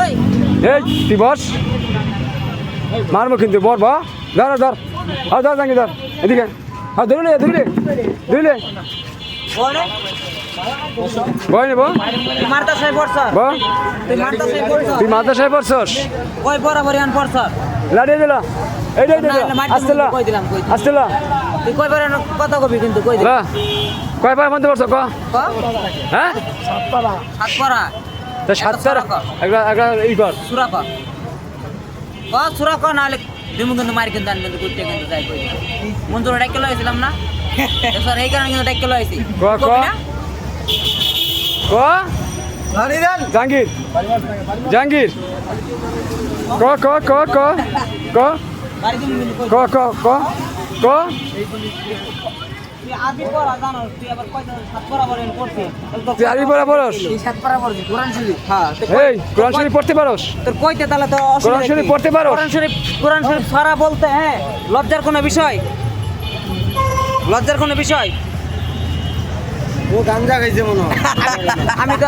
এই তুই বস মারবো কিন্তু বর বা ধর ধর আর ধর জাঙ্গি ধর এদিকে হ্যাঁ ধরলে ধরলে বই নেব তুই মাদ্রাসায় পড়ছস লাড়িয়ে দিল এই আসছিল কয়বার মধ্যে পড়ছ ক হ্যাঁ সাতটা একটা ই কর সুরা কর নাহলে তুমি কিন্তু মার কিন্তু আনবেন করতে কিন্তু যাই কই মঞ্জুর ডাক্কে লইছিলাম না স্যার এই কারণে কিন্তু ডাক্কে লইছি ক জাহাঙ্গীর জাহাঙ্গীর ক ক ক ক ক ক ক ক ক তুই আরবি পড়া পড়স এই কোরআন শরীফ পড়তে পারস তোর কইতে তাহলে তো কোরআন শরীফ পড়তে পারো কোরআন শরীফ সারা বলতে হ্যাঁ লজ্জার কোনো বিষয় ও গাঞ্জা খাইছে মনে হয় আমি তো